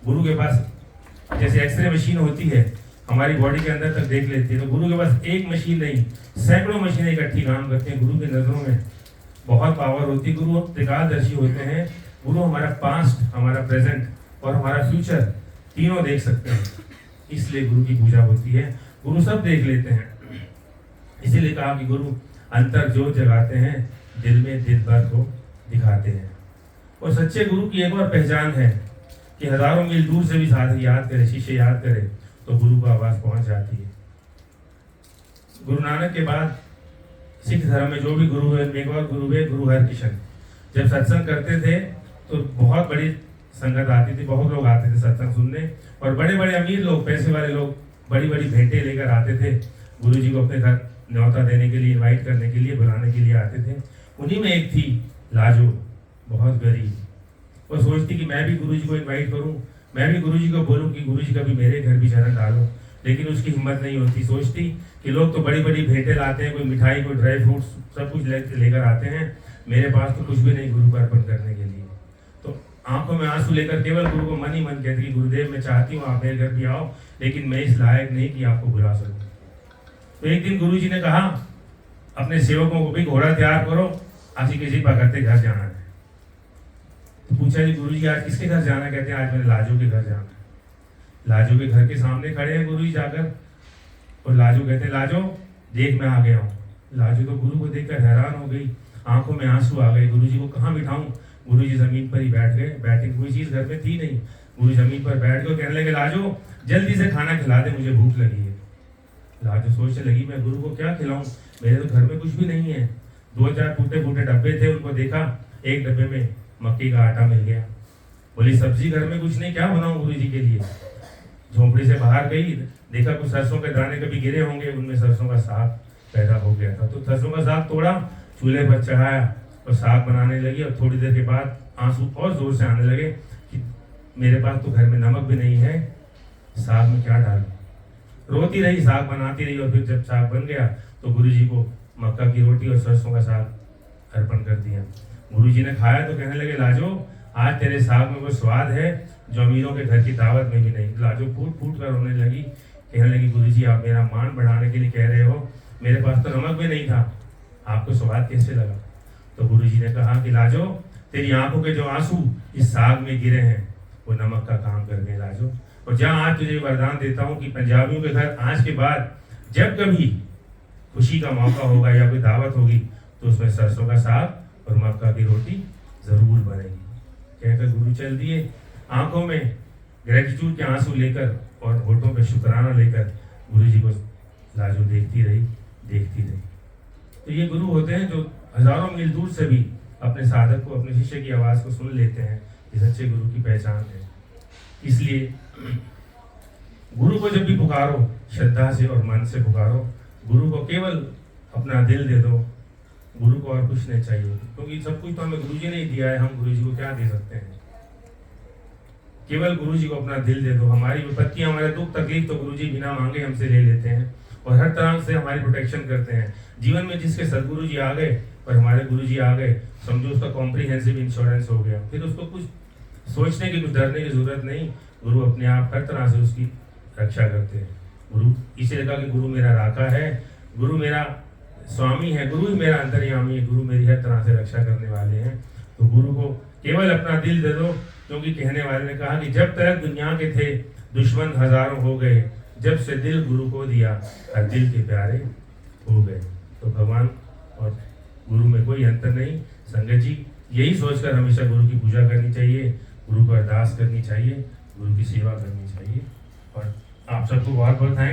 गुरु के पास जैसे x ray machine होती है, हमारी बॉडी के अंदर तक देख लेती है, तो गुरु के पास एक मशीन नहीं, सैकड़ों मशीनें इकट्ठी काम करते हैं। गुरु की नजरों में बहुत पावर होती है। गुरु त्रिकालदर्शी होते हैं। गुरु हमारा पास्ट, हमारा प्रेजेंट और हमारा फ्यूचर तीनों देख सकते हैं, इसलिए गुरु की पूजा होती है। गुरु सब देख लेते हैं, इसीलिए कहा कि गुरु अंतर ज्योत जगाते हैं, दिल में दिल भर को दिखाते हैं। और सच्चे गुरु की एक और पहचान है कि हजारों मील दूर से भी साधक याद करे, शिष्य याद करे, तो गुरु को आवाज पहुंच जाती है। गुरु नानक के बाद सिख धर्म में जो भी गुरु है, एक और गुरु है, गुरु हरकिशन। जब सत्संग करते थे तो बहुत बड़ी संगत आती थी, बहुत लोग आते थे सत्संग सुनने, और बड़े बड़े अमीर लोग, पैसे वाले लोग बड़ी बड़ी भेंटें लेकर आते थे गुरु जी को अपने घर न्योता देने के लिए, इनवाइट करने के लिए, बुलाने के लिए आते थे। उन्हीं में एक थी लाजो, बहुत गरीब। वो सोचती कि मैं भी गुरु जी को इन्वाइट करूं, मैं भी गुरु जी को बोलूं कि गुरु जी कभी मेरे घर भी चरण डालो, लेकिन उसकी हिम्मत नहीं होती। सोचती कि लोग तो बड़ी बड़ी भेंटें लाते हैं, कोई मिठाई, कोई ड्राई फ्रूट्स, सब कुछ लेकर आते हैं, मेरे पास तो कुछ भी नहीं गुरु को अर्पण करने के लिए। तो आंखों में आंसू लेकर केवल गुरु को मन ही मन कहती कि गुरुदेव मैं चाहती हूँ आप मेरे घर भी आओ, लेकिन मैं इस लायक नहीं कि आपको बुला सकूं। तो एक दिन गुरु जी ने कहा अपने सेवकों को भी घोड़ा तैयार करो, आज किसी भगत के घर जाना है। तो पूछा जी गुरु जी आज किसके घर जाना है? कहते हैं आज मैंने लाजो के घर जाना है। लाजो के घर के सामने खड़े हैं गुरु जी जाकर, और लाजो कहते हैं लाजो देख मैं आ गया हूँ। लाजो तो गुरु को देखकर हैरान हो गई, आंखों में आंसू आ गए। गुरु जी को कहाँ बिठाऊं? गुरु जी जमीन पर ही बैठ गए, बैठे, कोई चीज घर में थी नहीं। गुरु जमीन पर बैठ गए, कहने लगे लाजो जल्दी से खाना खिला दे, मुझे भूख लगी है। लाजो सोचने लगी मैं गुरु को क्या खिलाऊं, मेरे तो घर में कुछ भी नहीं है। 2-4 टूटे फूटे डब्बे थे, उनको देखा, एक डब्बे में मक्की का आटा मिल गया। बोली सब्जी घर में कुछ नहीं, क्या बनाऊं गुरु जी के लिए? झोपड़ी से बाहर गई, देखा कुछ सरसों के दाने कभी गिरे होंगे, उनमें सरसों का साग पैदा हो गया था। तो सरसों का साग तोड़ा, चूल्हे पर चढ़ाया और साग बनाने लगी। और थोड़ी देर के बाद आंसू और जोर से आने लगे कि मेरे पास तो घर में नमक भी नहीं है, साग में क्या डालूं? रोती रही, साग बनाती रही, और फिर जब साग बन गया तो गुरु जी को मक्का की रोटी और सरसों का साग अर्पण कर दिया। गुरु जी ने खाया तो कहने लगे लाजो आज तेरे साग में वो स्वाद है जो अमीरों के घर की दावत में भी नहीं। लाजो फूट फूट कर रोने लगी, कहने लगी गुरु जी आप मेरा मान बढ़ाने के लिए कह रहे हो, मेरे पास तो नमक भी नहीं था, आपको स्वाद कैसे लगा? तो गुरु जी ने कहा कि लाजो तेरी आंखों के जो आंसू इस साग में गिरे हैं वो नमक का काम कर गए लाजो। और जहाँ आज तुझे वरदान देता हूँ कि पंजाबियों के घर आज के बाद जब कभी खुशी का मौका होगा या कोई दावत होगी तो उसमें सरसों का साग और मक्का की रोटी जरूर बनेगी। कहकर गुरु चल दिए, आंखों में ग्रेटिट्यूड के आंसू लेकर और होठों पे शुक्राना लेकर गुरु जी को लाजो देखती रही। तो ये गुरु होते हैं जो हजारों मील दूर से भी अपने साधक को, अपने शिष्य की आवाज को सुन लेते हैं। ये सच्चे गुरु की पहचान है। इसलिए गुरु को जब भी पुकारो श्रद्धा से और मन से पुकारो, गुरु को केवल अपना दिल दे दो, गुरु को और कुछ नहीं चाहिए, क्योंकि सब कुछ तो हमें गुरु जी ने ही दिया है, हम गुरु जी को क्या दे सकते हैं? केवल गुरु जी को अपना दिल दे दो। हमारी विपत्ति, हमारे दुख तकलीफ तो गुरु जी बिना मांगे हमसे ले लेते हैं और हर तरह से हमारी प्रोटेक्शन करते हैं। जीवन में जिसके सदगुरु जी आ गए और हमारे गुरु जी आ गए, समझो उसका कॉम्प्रिहेंसिव इंश्योरेंस हो गया। फिर उसको कुछ सोचने की, कुछ डरने की जरूरत नहीं। गुरु अपने आप हर तरह से उसकी रक्षा करते हैं। गुरु इसीलिए कहा कि गुरु मेरा राका है, गुरु मेरा स्वामी है, गुरु ही मेरा अंतर्यामी है, गुरु मेरी हर तरह से रक्षा करने वाले हैं। तो गुरु को केवल अपना दिल दे दो, क्योंकि कहने वाले ने कहा कि जब तक दुनिया के थे दुश्मन हजारों हो गए, जब से दिल गुरु को दिया हर दिल के प्यारे हो गए। तो भगवान और गुरु में कोई अंतर नहीं। संगत जी यही सोचकर हमेशा गुरु की पूजा करनी चाहिए, गुरु को अरदास करनी चाहिए, गुरु की सेवा करनी चाहिए। और आप सबको बहुत बहुत थैंक्स।